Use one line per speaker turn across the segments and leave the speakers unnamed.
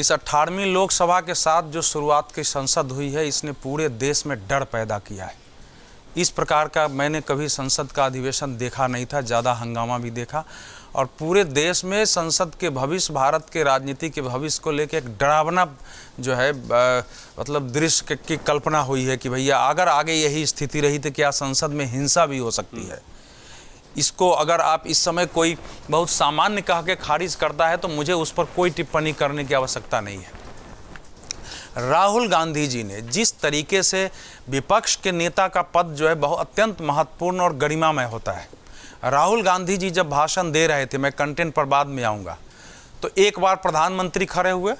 इस 18वीं लोकसभा के साथ जो शुरुआत की संसद हुई है, इसने पूरे देश में डर पैदा किया है। इस प्रकार का मैंने कभी संसद का अधिवेशन देखा नहीं था, ज़्यादा हंगामा भी देखा, और पूरे देश में संसद के भविष्य, भारत के राजनीति के भविष्य को लेकर एक डरावना जो है मतलब दृश्य की कल्पना हुई है कि भैया अगर आगे यही स्थिति रही तो क्या संसद में हिंसा भी हो सकती है। इसको अगर आप इस समय कोई बहुत सामान्य कह के खारिज करता है तो मुझे उस पर कोई टिप्पणी करने की आवश्यकता नहीं है। राहुल गांधी जी ने जिस तरीके से विपक्ष के नेता का पद जो है बहुत अत्यंत महत्वपूर्ण और गरिमामय होता है। राहुल गांधी जी जब भाषण दे रहे थे, मैं कंटेंट पर बाद में आऊँगा, तो एक बार प्रधानमंत्री खड़े हुए,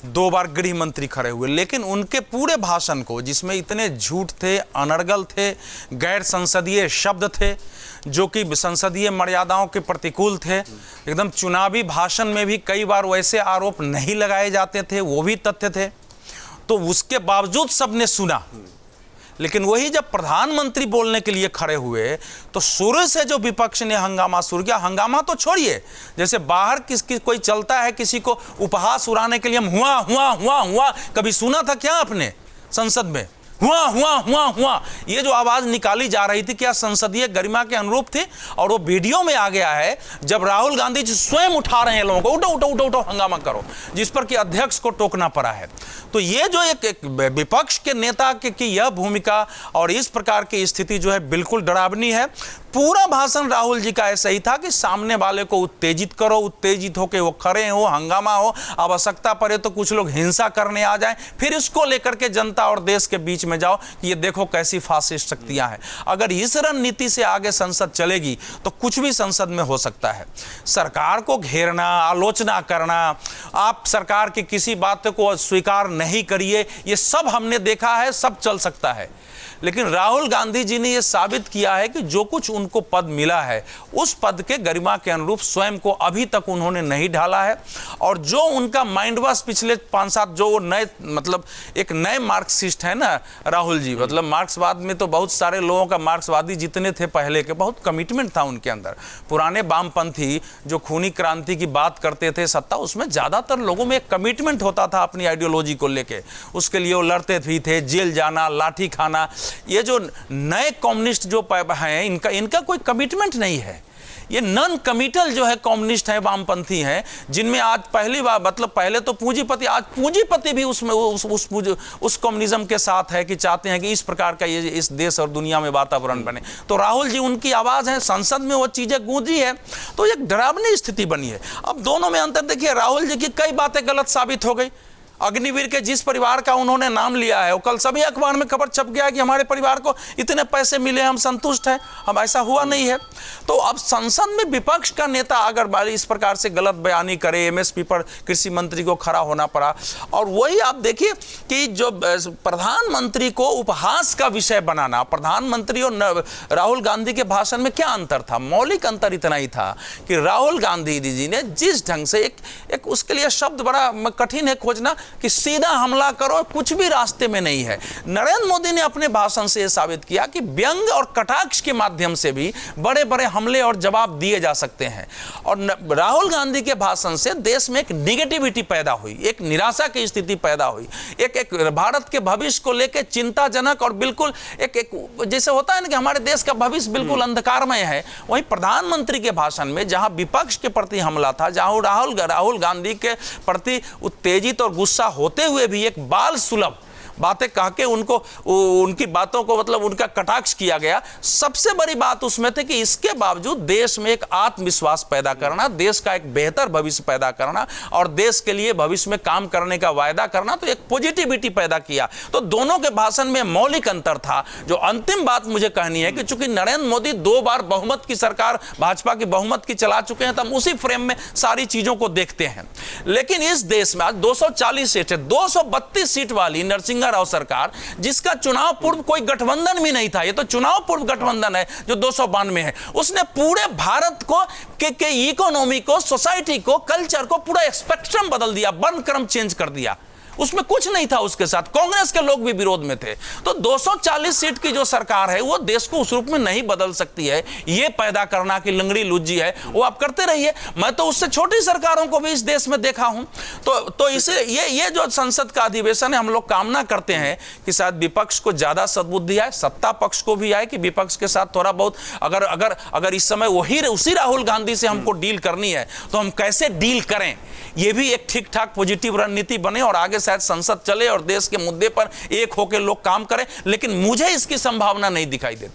2 बार गृह मंत्री खड़े हुए, लेकिन उनके पूरे भाषण को, जिसमें इतने झूठ थे, अनर्गल थे, गैर संसदीय शब्द थे जो कि संसदीय मर्यादाओं के प्रतिकूल थे, एकदम चुनावी भाषण में भी कई बार वैसे आरोप नहीं लगाए जाते थे, वो भी तथ्य थे, तो उसके बावजूद सबने सुना। लेकिन वही जब प्रधानमंत्री बोलने के लिए खड़े हुए तो शुरू से जो विपक्ष ने हंगामा शुरू किया, हंगामा तो छोड़िए, जैसे बाहर कोई चलता है किसी को उपहास उड़ाने के लिए, हम हुआ हुआ हुआ हुआ, कभी सुना था क्या आपने संसद में? हुआ हुआ हुआ हुआ, ये जो आवाज निकाली जा रही थी क्या संसदीय गरिमा के अनुरूप थी? और वो वीडियो में आ गया है जब राहुल गांधी जी स्वयं उठा रहे हैं लोगों को, उठो उठो उठो उठो हंगामा करो, जिस पर कि अध्यक्ष को टोकना पड़ा है। तो ये जो एक विपक्ष के नेता की यह भूमिका और इस प्रकार की स्थिति जो है बिल्कुल डरावनी है। पूरा भाषण राहुल जी का ऐसा ही था कि सामने वाले को उत्तेजित करो, उत्तेजित होकर वो खड़े हो, हंगामा हो, आवश्यकता पड़े तो कुछ लोग हिंसा करने आ जाएं, फिर इसको लेकर के जनता और देश के बीच में जाओ कि ये देखो कैसी फासिस्ट शक्तियां हैं। अगर इस रणनीति से आगे संसद चलेगी तो कुछ भी संसद में हो सकता है। सरकार को घेरना, आलोचना करना, आप सरकार की किसी बात को स्वीकार नहीं करिए, ये सब हमने देखा है, सब चल सकता है। लेकिन राहुल गांधी जी ने यह साबित किया है कि जो कुछ उनको पद मिला है उस पद के गरिमा के अनुरूप स्वयं को अभी तक उन्होंने नहीं ढाला है। और जो उनका माइंड वॉश पिछले 5-7 जो नए मतलब एक नए मार्क्सिस्ट है ना राहुल जी, मतलब मार्क्सवाद में तो बहुत सारे लोगों का, मार्क्सवादी जितने थे पहले के, बहुत कमिटमेंट था उनके अंदर। पुराने वामपंथी जो खूनी क्रांति की बात करते थे सत्ता, उसमें ज़्यादातर लोगों में एक कमिटमेंट होता था अपनी आइडियोलॉजी को लेके, उसके लिए वो लड़ते भी थे, जेल जाना, लाठी खाना। ये जो नए कम्युनिस्ट जो हैं इनका कोई कमिटमेंट नहीं है, ये नॉन कमिटल जो है कम्युनिस्ट है, वामपंथी हैं, जिनमें आज पहली बार मतलब पहले तो पूंजीपति, आज पूंजीपति भी उसमें उस कम्युनिज्म के साथ है कि चाहते हैं कि इस प्रकार का ये इस देश और दुनिया में वातावरण बने। तो राहुल जी उनकी आवाज़ है, संसद में वो चीज़ें गूंजी है, तो एक डरावनी स्थिति बनी है। अब दोनों में अंतर देखिए, राहुल जी की कई बातें गलत साबित हो गई। अग्निवीर के जिस परिवार का उन्होंने नाम लिया है, वो कल सभी अखबार में खबर छप गया कि हमारे परिवार को इतने पैसे मिले, हम संतुष्ट हैं, हम ऐसा हुआ नहीं है। तो अब संसद में विपक्ष का नेता अगर इस प्रकार से गलत बयानी करे, एमएसपी पर कृषि मंत्री को खड़ा होना पड़ा। और वही आप देखिए कि जो प्रधानमंत्री को उपहास का विषय बनाना, प्रधानमंत्री और राहुल गांधी के भाषण में क्या अंतर था? मौलिक अंतर इतना ही था कि राहुल गांधी जी ने जिस ढंग से एक उसके लिए शब्द बड़ा कठिन है खोजना कि सीधा हमला करो, कुछ भी रास्ते में नहीं है। नरेंद्र मोदी ने अपने भाषण से यह साबित किया कि व्यंग और कटाक्ष के माध्यम से भी बड़े बड़े हमले और जवाब दिए जा सकते हैं। और राहुल गांधी के भाषण से देश में एक निगेटिविटी पैदा हुई, एक निराशा की स्थिति पैदा हुई, एक भारत के भविष्य को लेकर चिंताजनक और बिल्कुल एक जैसे होता है ना कि हमारे देश का भविष्य बिल्कुल अंधकारमय है। वहीं प्रधानमंत्री के भाषण में जहां विपक्ष के प्रति हमला था, जहां राहुल गांधी के प्रति उत्तेजित और गुस्सा होते हुए भी एक बाल सुलभ बातें कह के उनकी बातों को मतलब उनका कटाक्ष किया गया। सबसे बड़ी बात उसमें थी कि इसके बावजूद देश में एक आत्मविश्वास पैदा करना, देश का एक बेहतर भविष्य पैदा करना और देश के लिए भविष्य में काम करने का वायदा करना, तो एक पॉजिटिविटी पैदा किया। तो दोनों के भाषण में मौलिक अंतर था। जो अंतिम बात मुझे कहनी है कि चूंकि नरेंद्र मोदी 2 बार बहुमत की सरकार, भाजपा की बहुमत की चला चुके हैं, तो हम उसी फ्रेम में सारी चीजों को देखते हैं। लेकिन इस देश में आज 240 सीट है, 232 सीट वाली नरसिंह राव सरकार, जिसका चुनाव पूर्व कोई गठबंधन भी नहीं था, ये तो चुनाव पूर्व गठबंधन है जो 292 है, उसने पूरे भारत को के इकोनॉमी को, सोसाइटी को, कल्चर को, पूरा स्पेक्ट्रम बदल दिया, वर्णक्रम चेंज कर दिया। उसमें कुछ नहीं था उसके साथ, कांग्रेस के लोग भी विरोध में थे। तो 240 सीट की जो सरकार है वो देश को उस रूप में नहीं बदल सकती है। ये पैदा करना कि लंगड़ी लुज्जी है वो आप करते रहिए। मैं तो उससे छोटी सरकारों को भी इस देश में देखा हूं। तो इसे ये जो संसद का अधिवेशन है, हम लोग कामना करते हैं कि शायद विपक्ष को ज्यादा सद्बुद्धि आए, सत्ता पक्ष को भी आए कि विपक्ष के साथ थोड़ा बहुत अगर इस समय उसी राहुल गांधी से हमको डील करनी है तो हम कैसे डील करें, ये भी एक ठीक ठाक पॉजिटिव रणनीति बने और आगे शायद संसद चले और देश के मुद्दे पर एक होकर लोग काम करें। लेकिन मुझे इसकी संभावना नहीं दिखाई देती।